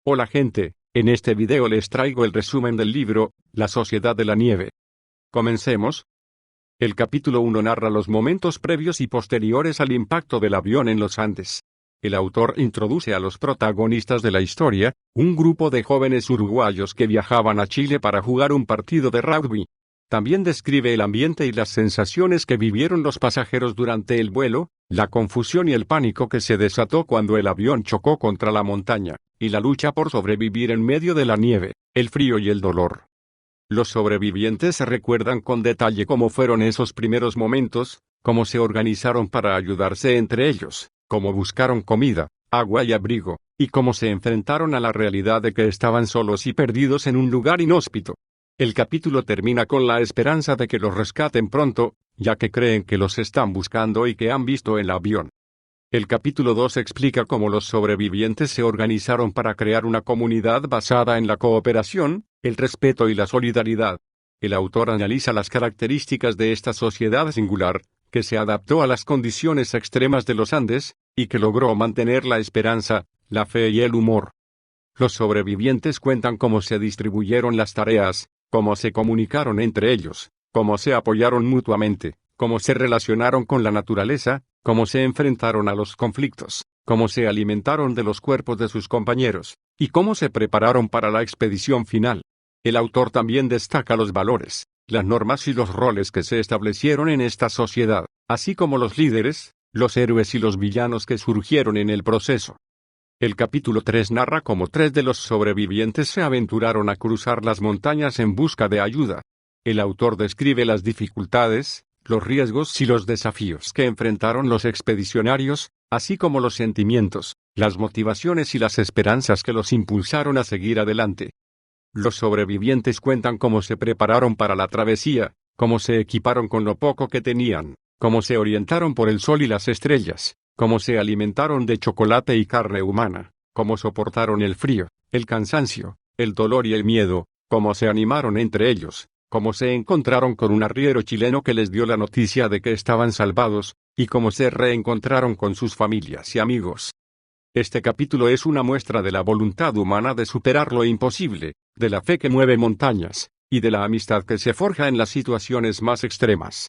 Hola gente, en este video les traigo el resumen del libro, La Sociedad de la Nieve. Comencemos. El capítulo 1 narra los momentos previos y posteriores al impacto del avión en los Andes. El autor introduce a los protagonistas de la historia, un grupo de jóvenes uruguayos que viajaban a Chile para jugar un partido de rugby. También describe el ambiente y las sensaciones que vivieron los pasajeros durante el vuelo, la confusión y el pánico que se desató cuando el avión chocó contra la montaña, y la lucha por sobrevivir en medio de la nieve, el frío y el dolor. Los sobrevivientes recuerdan con detalle cómo fueron esos primeros momentos, cómo se organizaron para ayudarse entre ellos, cómo buscaron comida, agua y abrigo, y cómo se enfrentaron a la realidad de que estaban solos y perdidos en un lugar inhóspito. El capítulo termina con la esperanza de que los rescaten pronto, ya que creen que los están buscando y que han visto el avión. El capítulo 2 explica cómo los sobrevivientes se organizaron para crear una comunidad basada en la cooperación, el respeto y la solidaridad. El autor analiza las características de esta sociedad singular, que se adaptó a las condiciones extremas de los Andes, y que logró mantener la esperanza, la fe y el humor. Los sobrevivientes cuentan cómo se distribuyeron las tareas, cómo se comunicaron entre ellos, cómo se apoyaron mutuamente, cómo se relacionaron con la naturaleza, cómo se enfrentaron a los conflictos, cómo se alimentaron de los cuerpos de sus compañeros, y cómo se prepararon para la expedición final. El autor también destaca los valores, las normas y los roles que se establecieron en esta sociedad, así como los líderes, los héroes y los villanos que surgieron en el proceso. El capítulo 3 narra cómo 3 de los sobrevivientes se aventuraron a cruzar las montañas en busca de ayuda. El autor describe las dificultades, los riesgos y los desafíos que enfrentaron los expedicionarios, así como los sentimientos, las motivaciones y las esperanzas que los impulsaron a seguir adelante. Los sobrevivientes cuentan cómo se prepararon para la travesía, cómo se equiparon con lo poco que tenían, cómo se orientaron por el sol y las estrellas, cómo se alimentaron de chocolate y carne humana, cómo soportaron el frío, el cansancio, el dolor y el miedo, cómo se animaron entre ellos, cómo se encontraron con un arriero chileno que les dio la noticia de que estaban salvados, y cómo se reencontraron con sus familias y amigos. Este capítulo es una muestra de la voluntad humana de superar lo imposible, de la fe que mueve montañas, y de la amistad que se forja en las situaciones más extremas.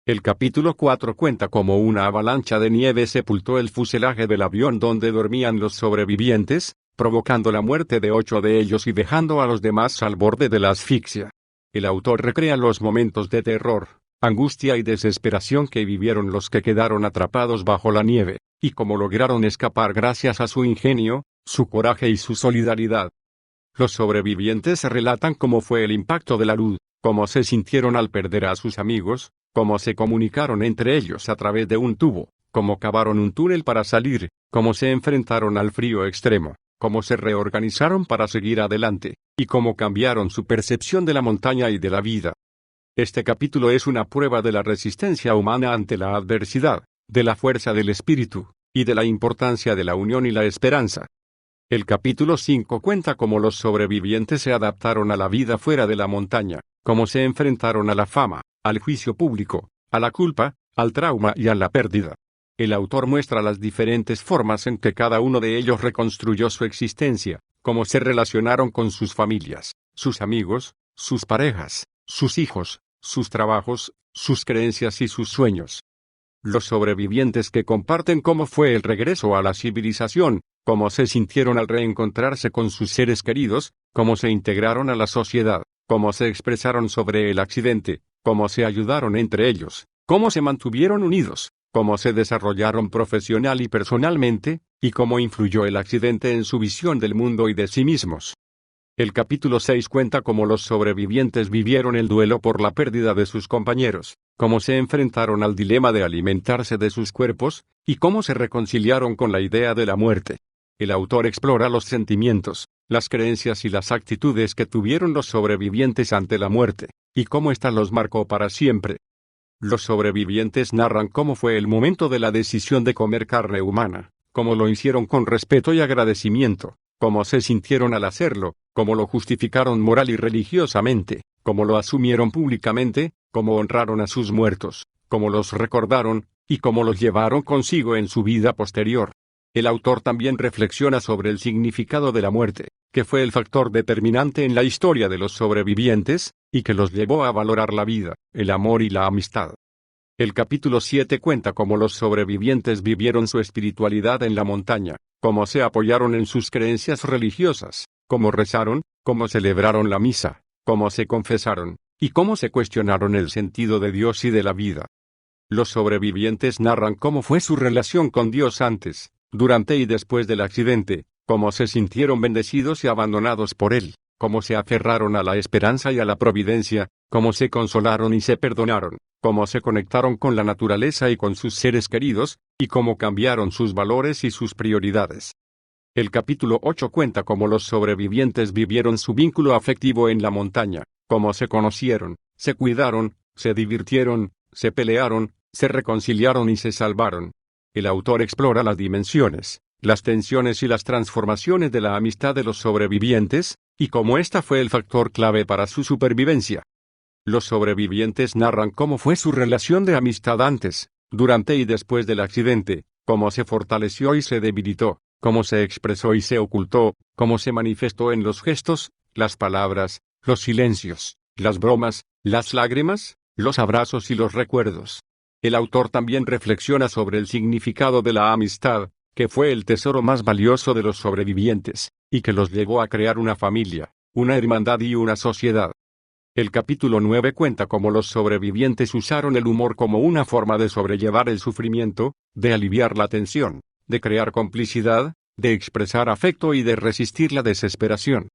El capítulo 4 cuenta cómo una avalancha de nieve sepultó el fuselaje del avión donde dormían los sobrevivientes, provocando la muerte de 8 de ellos y dejando a los demás al borde de la asfixia. El autor recrea los momentos de terror, angustia y desesperación que vivieron los que quedaron atrapados bajo la nieve, y cómo lograron escapar gracias a su ingenio, su coraje y su solidaridad. Los sobrevivientes relatan cómo fue el impacto de la luz, cómo se sintieron al perder a sus amigos, cómo se comunicaron entre ellos a través de un tubo, cómo cavaron un túnel para salir, cómo se enfrentaron al frío extremo, cómo se reorganizaron para seguir adelante, y cómo cambiaron su percepción de la montaña y de la vida. Este capítulo es una prueba de la resistencia humana ante la adversidad, de la fuerza del espíritu, y de la importancia de la unión y la esperanza. El capítulo 5 cuenta cómo los sobrevivientes se adaptaron a la vida fuera de la montaña, cómo se enfrentaron a la fama, al juicio público, a la culpa, al trauma y a la pérdida. El autor muestra las diferentes formas en que cada uno de ellos reconstruyó su existencia, cómo se relacionaron con sus familias, sus amigos, sus parejas, sus hijos, sus trabajos, sus creencias y sus sueños. Los sobrevivientes que comparten cómo fue el regreso a la civilización, cómo se sintieron al reencontrarse con sus seres queridos, cómo se integraron a la sociedad, cómo se expresaron sobre el accidente, cómo se ayudaron entre ellos, cómo se mantuvieron unidos, cómo se desarrollaron profesional y personalmente, y cómo influyó el accidente en su visión del mundo y de sí mismos. El capítulo 6 cuenta cómo los sobrevivientes vivieron el duelo por la pérdida de sus compañeros, cómo se enfrentaron al dilema de alimentarse de sus cuerpos, y cómo se reconciliaron con la idea de la muerte. El autor explora los sentimientos, las creencias y las actitudes que tuvieron los sobrevivientes ante la muerte, y cómo ésta los marcó para siempre. Los sobrevivientes narran cómo fue el momento de la decisión de comer carne humana, cómo lo hicieron con respeto y agradecimiento, cómo se sintieron al hacerlo, cómo lo justificaron moral y religiosamente, cómo lo asumieron públicamente, cómo honraron a sus muertos, cómo los recordaron, y cómo los llevaron consigo en su vida posterior. El autor también reflexiona sobre el significado de la muerte, que fue el factor determinante en la historia de los sobrevivientes, y que los llevó a valorar la vida, el amor y la amistad. El capítulo 7 cuenta cómo los sobrevivientes vivieron su espiritualidad en la montaña, cómo se apoyaron en sus creencias religiosas, cómo rezaron, cómo celebraron la misa, cómo se confesaron, y cómo se cuestionaron el sentido de Dios y de la vida. Los sobrevivientes narran cómo fue su relación con Dios antes, durante y después del accidente, cómo se sintieron bendecidos y abandonados por Él, cómo se aferraron a la esperanza y a la providencia, cómo se consolaron y se perdonaron, cómo se conectaron con la naturaleza y con sus seres queridos, y cómo cambiaron sus valores y sus prioridades. El capítulo 8 cuenta cómo los sobrevivientes vivieron su vínculo afectivo en la montaña, cómo se conocieron, se cuidaron, se divirtieron, se pelearon, se reconciliaron y se salvaron. El autor explora las dimensiones, las tensiones y las transformaciones de la amistad de los sobrevivientes, y cómo esta fue el factor clave para su supervivencia. Los sobrevivientes narran cómo fue su relación de amistad antes, durante y después del accidente, cómo se fortaleció y se debilitó, cómo se expresó y se ocultó, cómo se manifestó en los gestos, las palabras, los silencios, las bromas, las lágrimas, los abrazos y los recuerdos. El autor también reflexiona sobre el significado de la amistad, que fue el tesoro más valioso de los sobrevivientes, y que los llevó a crear una familia, una hermandad y una sociedad. El capítulo 9 cuenta cómo los sobrevivientes usaron el humor como una forma de sobrellevar el sufrimiento, de aliviar la tensión, de crear complicidad, de expresar afecto y de resistir la desesperación.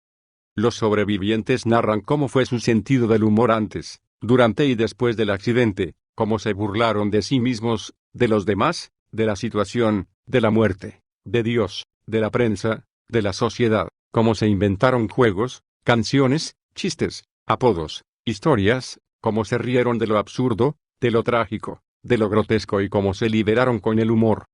Los sobrevivientes narran cómo fue su sentido del humor antes, durante y después del accidente, cómo se burlaron de sí mismos, de los demás, de la situación, de la muerte, de Dios, de la prensa, de la sociedad, cómo se inventaron juegos, canciones, chistes, apodos, historias, cómo se rieron de lo absurdo, de lo trágico, de lo grotesco y cómo se liberaron con el humor.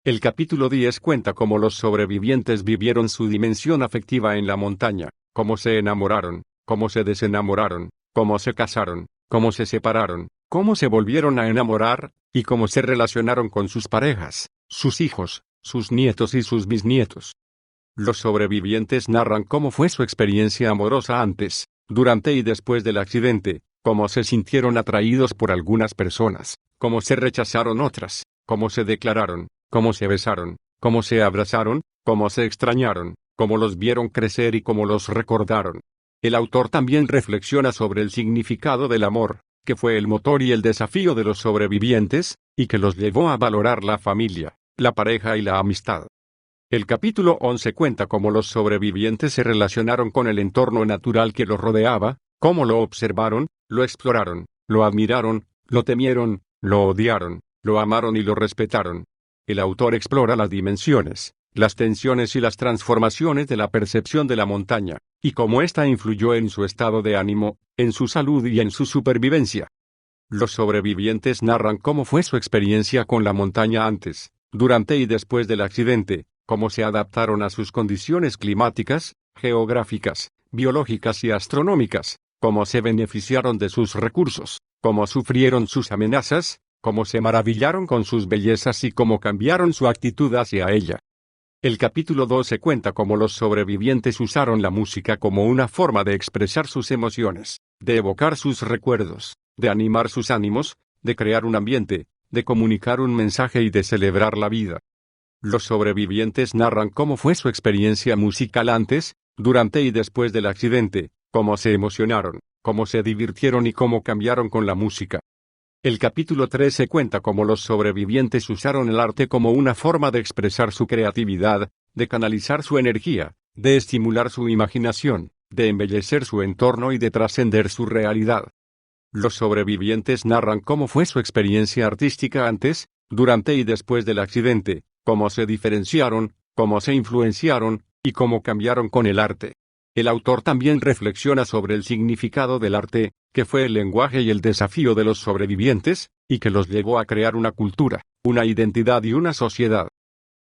El capítulo 10 cuenta cómo los sobrevivientes vivieron su dimensión afectiva en la montaña, cómo se enamoraron, cómo se desenamoraron, cómo se casaron, cómo se separaron, cómo se volvieron a enamorar, y cómo se relacionaron con sus parejas, sus hijos, sus nietos y sus bisnietos. Los sobrevivientes narran cómo fue su experiencia amorosa antes, durante y después del accidente, cómo se sintieron atraídos por algunas personas, cómo se rechazaron otras, cómo se declararon, cómo se besaron, cómo se abrazaron, cómo se extrañaron, cómo los vieron crecer y cómo los recordaron. El autor también reflexiona sobre el significado del amor, que fue el motor y el desafío de los sobrevivientes, y que los llevó a valorar la familia, la pareja y la amistad. El capítulo 11 cuenta cómo los sobrevivientes se relacionaron con el entorno natural que los rodeaba, cómo lo observaron, lo exploraron, lo admiraron, lo temieron, lo odiaron, lo amaron y lo respetaron. El autor explora las dimensiones, las tensiones y las transformaciones de la percepción de la montaña, y cómo ésta influyó en su estado de ánimo, en su salud y en su supervivencia. Los sobrevivientes narran cómo fue su experiencia con la montaña antes, durante y después del accidente, cómo se adaptaron a sus condiciones climáticas, geográficas, biológicas y astronómicas, cómo se beneficiaron de sus recursos, cómo sufrieron sus amenazas, cómo se maravillaron con sus bellezas y cómo cambiaron su actitud hacia ella. El capítulo 12 cuenta cómo los sobrevivientes usaron la música como una forma de expresar sus emociones, de evocar sus recuerdos, de animar sus ánimos, de crear un ambiente, de comunicar un mensaje y de celebrar la vida. Los sobrevivientes narran cómo fue su experiencia musical antes, durante y después del accidente, cómo se emocionaron, cómo se divirtieron y cómo cambiaron con la música. El capítulo 13 cuenta cómo los sobrevivientes usaron el arte como una forma de expresar su creatividad, de canalizar su energía, de estimular su imaginación, de embellecer su entorno y de trascender su realidad. Los sobrevivientes narran cómo fue su experiencia artística antes, durante y después del accidente, cómo se diferenciaron, cómo se influenciaron, y cómo cambiaron con el arte. El autor también reflexiona sobre el significado del arte, que fue el lenguaje y el desafío de los sobrevivientes, y que los llevó a crear una cultura, una identidad y una sociedad.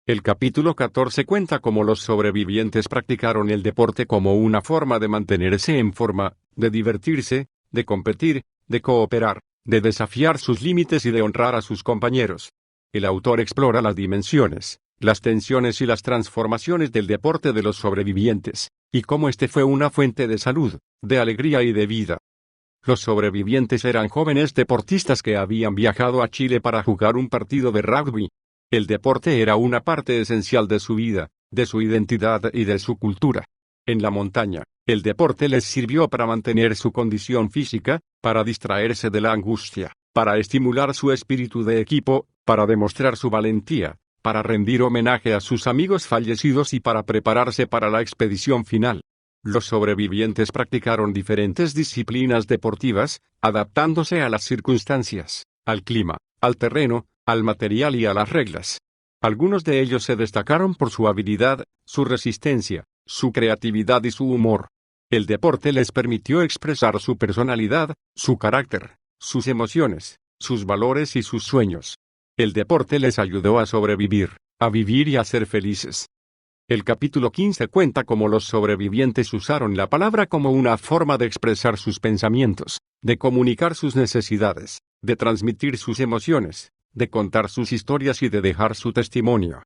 El capítulo 14 cuenta cómo los sobrevivientes practicaron el deporte como una forma de mantenerse en forma, de divertirse, de competir, de cooperar, de desafiar sus límites y de honrar a sus compañeros. El autor explora las dimensiones, las tensiones y las transformaciones del deporte de los sobrevivientes, y cómo este fue una fuente de salud, de alegría y de vida. Los sobrevivientes eran jóvenes deportistas que habían viajado a Chile para jugar un partido de rugby. El deporte era una parte esencial de su vida, de su identidad y de su cultura. En la montaña, el deporte les sirvió para mantener su condición física, para distraerse de la angustia, para estimular su espíritu de equipo, para demostrar su valentía, para rendir homenaje a sus amigos fallecidos y para prepararse para la expedición final. Los sobrevivientes practicaron diferentes disciplinas deportivas, adaptándose a las circunstancias, al clima, al terreno, al material y a las reglas. Algunos de ellos se destacaron por su habilidad, su resistencia, su creatividad y su humor. El deporte les permitió expresar su personalidad, su carácter, sus emociones, sus valores y sus sueños. El deporte les ayudó a sobrevivir, a vivir y a ser felices. El capítulo 15 cuenta cómo los sobrevivientes usaron la palabra como una forma de expresar sus pensamientos, de comunicar sus necesidades, de transmitir sus emociones, de contar sus historias y de dejar su testimonio.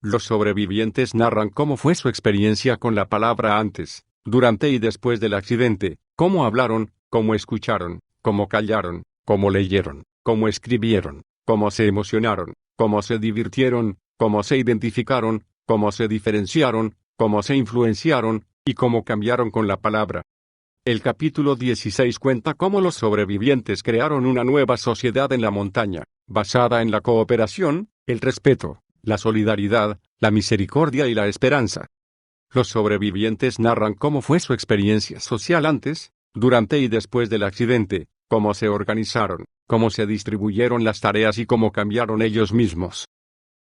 Los sobrevivientes narran cómo fue su experiencia con la palabra antes, durante y después del accidente, cómo hablaron, cómo escucharon, cómo callaron, cómo leyeron, cómo escribieron, cómo se emocionaron, cómo se divirtieron, cómo se identificaron, cómo se diferenciaron, cómo se influenciaron, y cómo cambiaron con la palabra. El capítulo 16 cuenta cómo los sobrevivientes crearon una nueva sociedad en la montaña, basada en la cooperación, el respeto, la solidaridad, la misericordia y la esperanza. Los sobrevivientes narran cómo fue su experiencia social antes, durante y después del accidente, cómo se organizaron, cómo se distribuyeron las tareas y cómo cambiaron ellos mismos.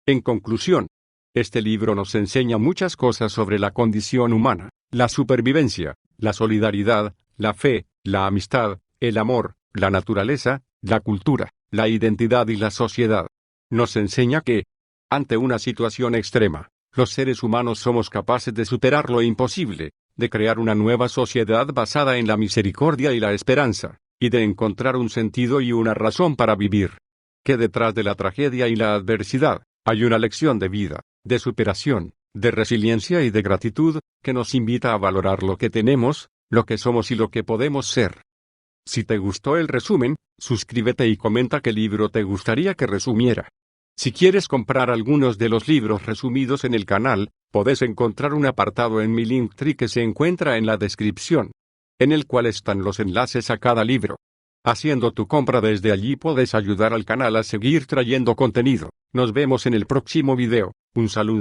En conclusión, este libro nos enseña muchas cosas sobre la condición humana, la supervivencia, la solidaridad, la fe, la amistad, el amor, la naturaleza, la cultura, la identidad y la sociedad. Nos enseña que, ante una situación extrema, los seres humanos somos capaces de superar lo imposible, de crear una nueva sociedad basada en la misericordia y la esperanza, y de encontrar un sentido y una razón para vivir. Que detrás de la tragedia y la adversidad, hay una lección de vida, de superación, de resiliencia y de gratitud, que nos invita a valorar lo que tenemos, lo que somos y lo que podemos ser. Si te gustó el resumen, suscríbete y comenta qué libro te gustaría que resumiera. Si quieres comprar algunos de los libros resumidos en el canal, podés encontrar un apartado en mi Linktree que se encuentra en la descripción, en el cual están los enlaces a cada libro. Haciendo tu compra desde allí puedes ayudar al canal a seguir trayendo contenido. Nos vemos en el próximo video. Un saludo.